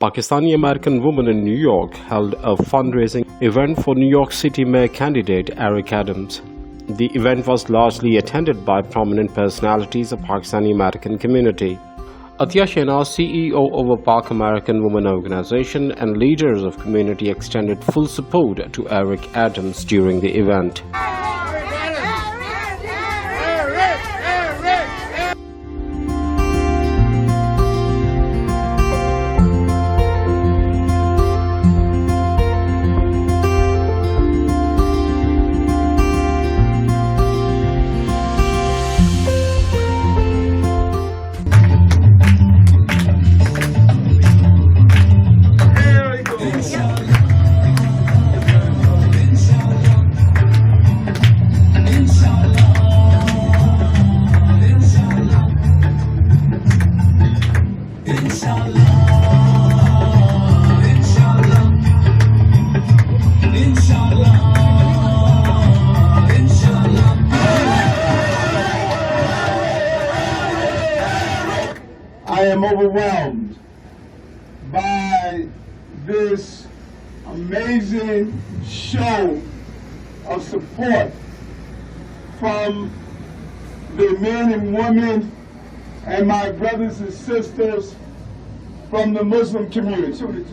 Pakistani American woman in New York held a fundraising event for New York City Mayor candidate Eric Adams. The event was largely attended by prominent personalities of Pakistani American community. Atiya Shehnaz, CEO of a Pak American Women Organization, and leaders of community extended full support to Eric Adams during the event. I am overwhelmed by this amazing show of support from the men and women and my brothers and sisters from the Muslim community.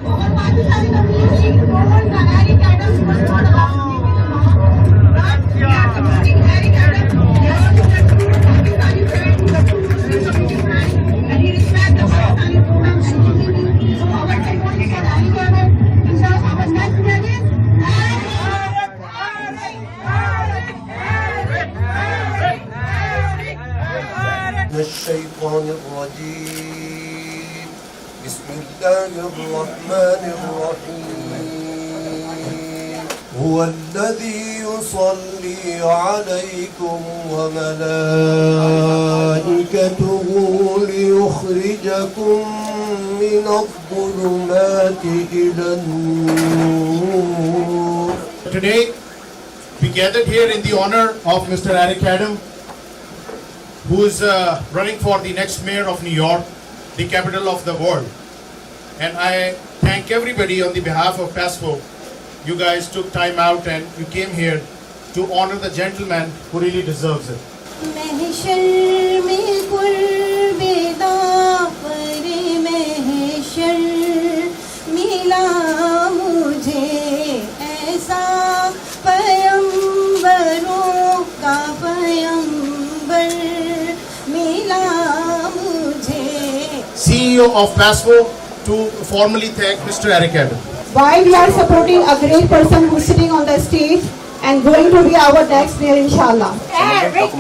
الشيطان الرجيم بسم الله الرحمن الرحيم هو الذي يصلي عليكم وملائكته ليخرجكم من الظلمات إلى النور. Today we gathered here in the honor of Mr. Eric Adams, who is running for the next mayor of New York, the capital of the world. And I thank everybody on the behalf of Paswo. You guys took time out and you came here to honor the gentleman who really deserves it. CEO of Paswo to formally thank Mr. Eric Adams. Why we are supporting a great person who's sitting on the stage and going to be our next mayor, inshallah. Eric!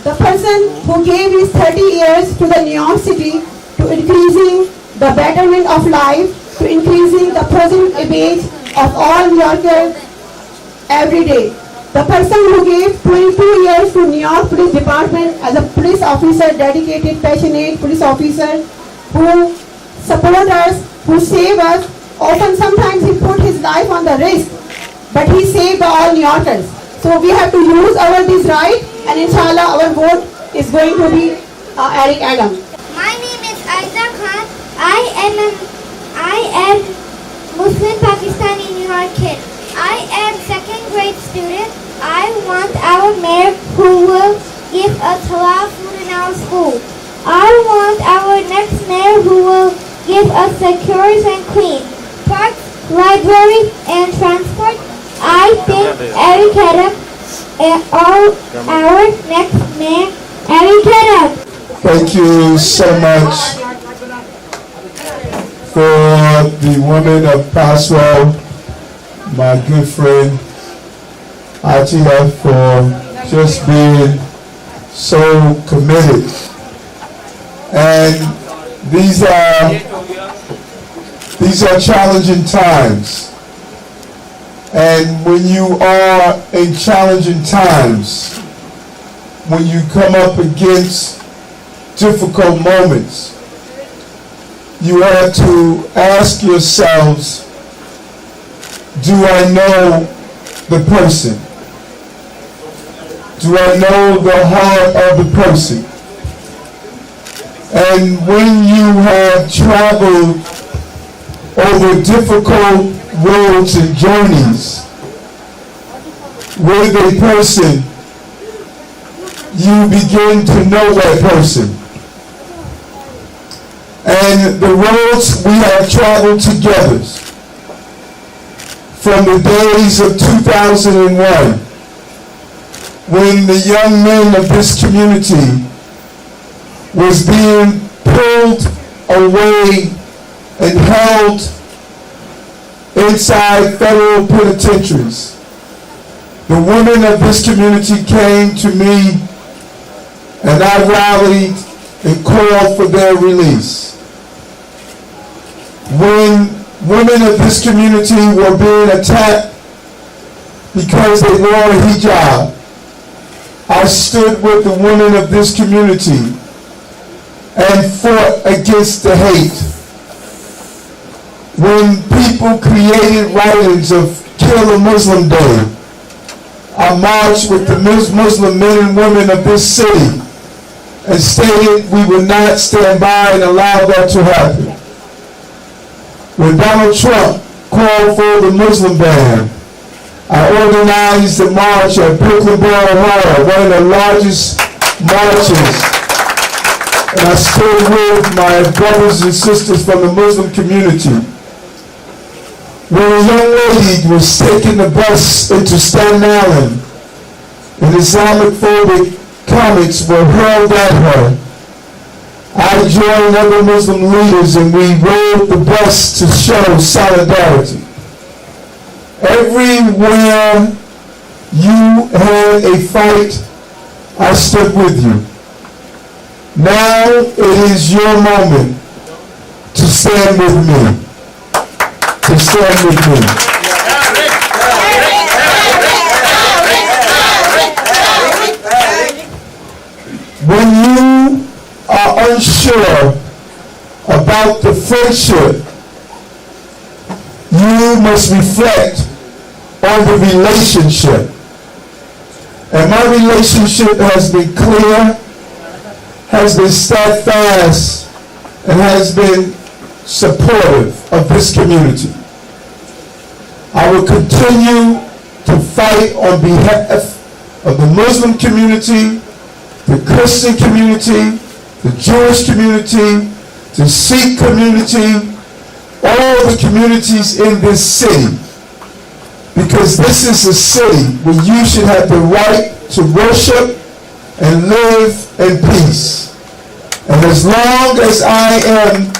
The person who gave his 30 years to the New York City, to increasing the betterment of life, to increasing the positive image of all New Yorkers every day. The person who gave 22 years to New York Police Department as a police officer, dedicated, passionate police officer, who support us, who save us. Often sometimes he put his life on the risk, but he saved all New Yorkers. So we have to use this right, and inshallah our vote is going to be Eric Adams. My name is Aiza Khan. I am Muslim Pakistani New York kid. I am second grade student. I want our mayor who will give us halal food in our school. I want our next mayor who will give us secure and clean parks, library, and transport. I think Eric Adams our next mayor, Eric Adams. Thank you so much for the women of Paswo, my good friend Atiya, for just being so committed. And these are challenging times. And when you are in challenging times, when you come up against difficult moments, you have to ask yourselves, do I know the person? Do I know the heart of the person? And when you have traveled over difficult roads and journeys with a person, you begin to know that person. And the roads we have traveled together from the days of 2001, when the young men of this community was being pulled away and held inside federal penitentiaries. The women of this community came to me and I rallied and called for their release. When women of this community were being attacked because they wore a hijab, I stood with the women of this community and fought against the hate. When people created writings of Kill a Muslim Day, I marched with the Muslim men and women of this city and stated we would not stand by and allow that to happen. When Donald Trump called for the Muslim ban, I organized a march at Brooklyn Borough Hall, one of the largest marches, and I stood with my brothers and sisters from the Muslim community. When a young lady was taking the bus into Staten Island and Islamophobic comments were hurled at her, I joined other Muslim leaders and we rode the bus to show solidarity. Everywhere you had a fight, I stood with you. Now it is your moment to stand with me. To stand with me. When you are unsure about the friendship, you must reflect on the relationship. And my relationship has been clear, has been steadfast, and has been supportive of this community. I will continue to fight on behalf of the Muslim community, the Christian community, the Jewish community, the Sikh community, all the communities in this city. Because this is a city where you should have the right to worship and live in peace. And as long as I am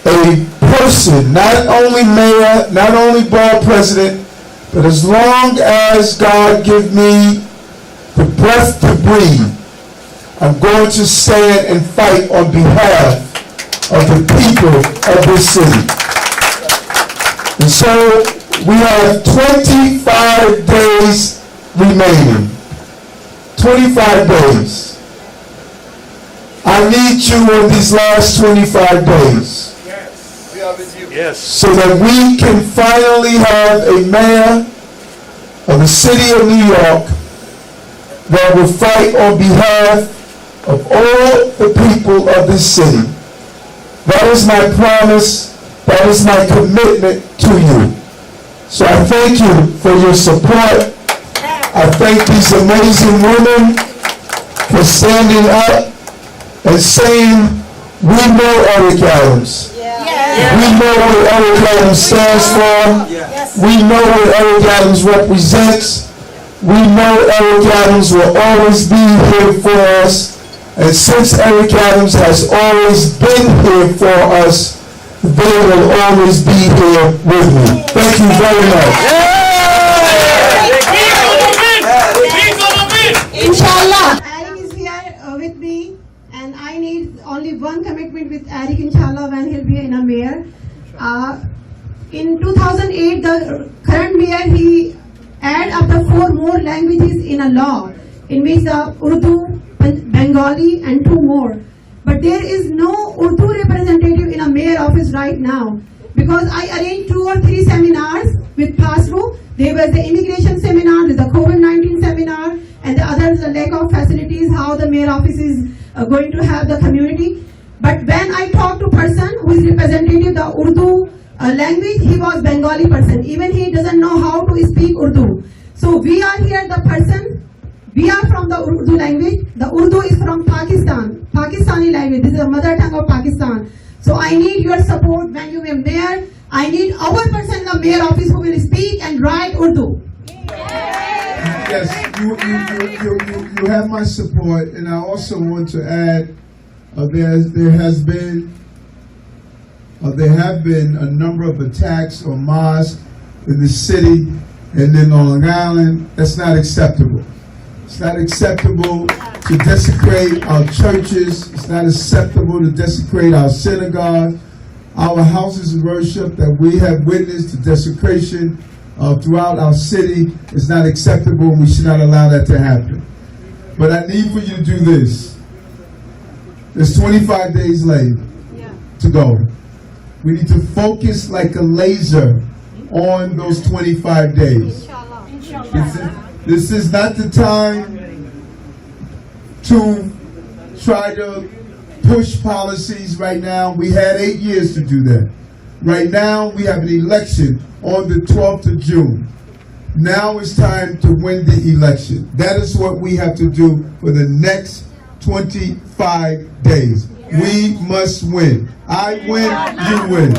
a person, not only mayor, not only board president, but as long as God give me the breath to breathe, I'm going to stand and fight on behalf of the people of this city. And so we have 25 days remaining. 25 days. I need you in these last 25 days. Yes. So that we can finally have a mayor of the city of New York that will fight on behalf of all the people of this city. That is my promise. That is my commitment to you. So I thank you for your support. I thank these amazing women for standing up and saying, we know Eric Adams. We know what Eric Adams stands for. We know what Eric Adams represents. We know Eric Adams will always be here for us. And since Eric Adams has always been here for us, they will always be here with me. Thank you very much. Inshallah. Eric is here with me, and I need only one commitment with Eric, inshallah, when he'll be in a mayor. In 2008, the current mayor, he added up the 4 more languages in a law, in which the Urdu, Bengali, and 2 more. But there is no Urdu representative in a mayor office right now, because I arranged 2 or 3 seminars with Paswo. There was the immigration seminar, there's the COVID-19 seminar, and the other is the lack of facilities, how the mayor office is going to have the community. But when I talk to person who is representative the Urdu language, he was Bengali person. Even he doesn't know how to speak Urdu. So we are here the person, we are from the Urdu language. The Urdu is from Pakistan, Pakistani language. This is the mother tongue of Pakistan. So I need your support when you are mayor. I need our person in the mayor office who will speak and write Urdu. Yes, you have my support, and I also want to add, there have been a number of attacks on mosques in the city and in Long Island. That's not acceptable. It's not acceptable to desecrate our churches. It's not acceptable to desecrate our synagogues, our houses of worship that we have witnessed the desecration throughout our city. Is not acceptable, and we should not allow that to happen. But I need for you to do this. There's 25 days left to go. We need to focus like a laser on those 25 days. This is not the time to try to push policies right now. We had 8 years to do that. Right now, we have an election on the 12th of June. Now it's time to win the election. That is what we have to do for the next 25 days. We must win. I win, you win.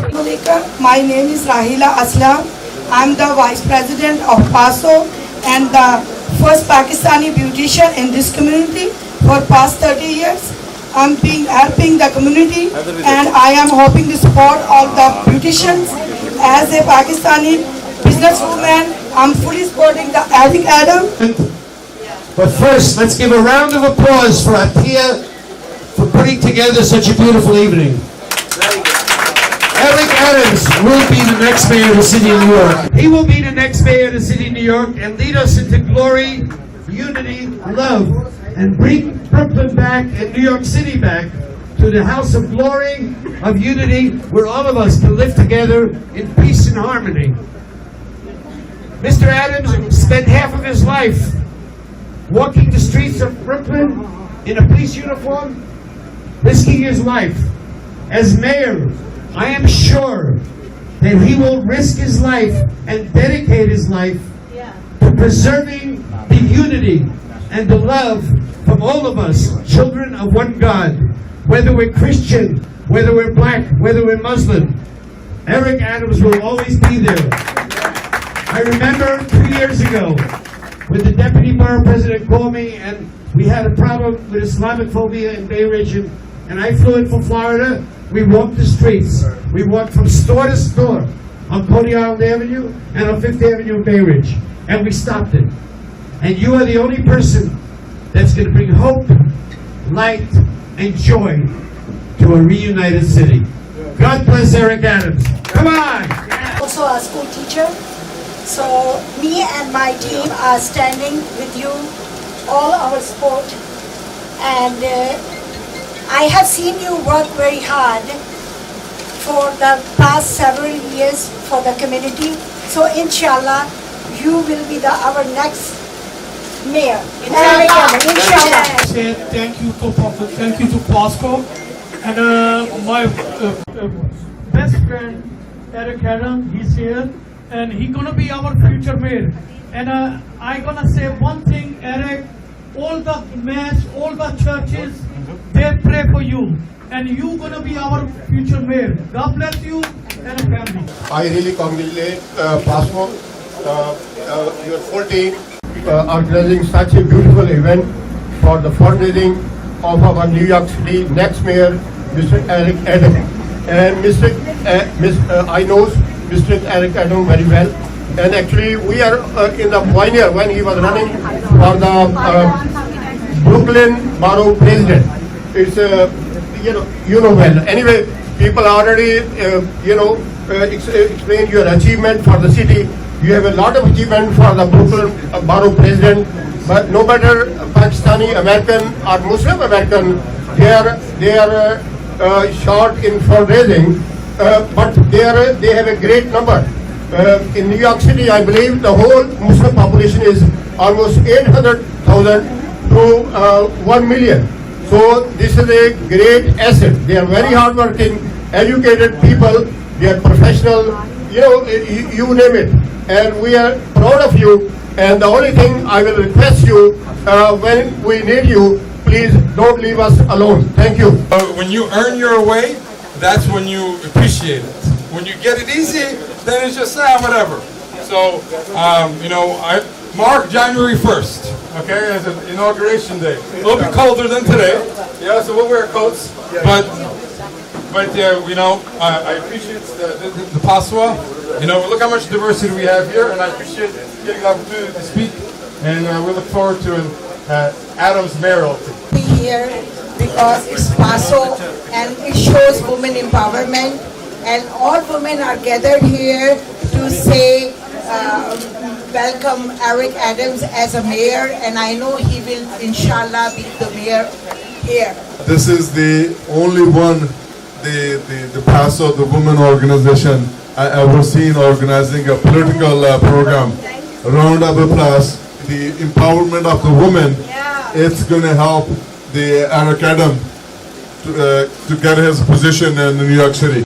My name is Rahila Aslam. I'm the Vice President of Paswo and the first Pakistani beautician in this community for past 30 years. I'm helping the community, and I am hoping to support all the beauticians. As a Pakistani businesswoman, I'm fully supporting the Eric Adam. But first, let's give a round of applause for Atia for putting together such a beautiful evening. Eric Adams will be the next mayor of the city of New York. He will be the next mayor of the city of New York and lead us into glory, unity, love, and bring Brooklyn back and New York City back to the house of glory, of unity, where all of us can live together in peace and harmony. Mr. Adams spent half of his life walking the streets of Brooklyn in a police uniform, risking his life. As mayor, I am sure that he will risk his life and dedicate his life to preserving the unity and the love from all of us, children of one God, whether we're Christian, whether we're black, whether we're Muslim. Eric Adams will always be there. I remember 2 years ago when the deputy borough president called me and we had a problem with Islamophobia in Bay Ridge, and I flew in from Florida. We walked the streets. We walked from store to store on Coney Island Avenue and on 5th Avenue in Bay Ridge, and we stopped it. And you are the only person that's going to bring hope, light, and joy to a reunited city. God bless Eric Adams. Come on! Also a school teacher. So me and my team are standing with you, all our support. And I have seen you work very hard for the past several years for the community. So inshallah, you will be our next mayor. Inshallah. Say thank you to Paswo and my best friend Eric Adam. He's here and he's gonna be our future mayor. And I gonna say one thing, Eric. All the mayors, all the churches, they pray for you, and you gonna be our future mayor. God bless you and your family. I really congratulate Paswo, your full team, organizing such a beautiful event for the fundraising of our New York City next mayor, Mr. Eric Adam. And I know Mr. Eric Adam very well. And actually, we are in the pioneer when he was running for the Brooklyn Borough President. It's you know well. Anyway, people already explained your achievement for the city. You have a lot of achievement for the Brooklyn Borough President. But no matter Pakistani American or Muslim American, they are short in fundraising, but they have a great number. In New York City, I believe the whole Muslim population is almost 800,000 to 1 million. So this is a great asset. They are very hardworking, educated people. They are professional. You name it. And we are proud of you. And the only thing I will request you, when we need you, please don't leave us alone. Thank you. When you earn your way, that's when you appreciate it. When you get it easy, then it's just whatever. So, I mark January 1st, okay, as an inauguration day. It'll be colder than today, yeah, so we'll wear coats, but I appreciate the Paswo. Look how much diversity we have here, and I appreciate getting the opportunity to speak, and we look forward to Adam's Mayoral. Be here because it's Paswo and it shows women empowerment, and all women are gathered here to say welcome Eric Adams as a mayor, and I know he will inshallah be the mayor here. This is the only one, the Paswo, the women organization I ever seen organizing a political program. Round of applause. The empowerment of the women, it's going to help the Eric Adams to get his position in New York City.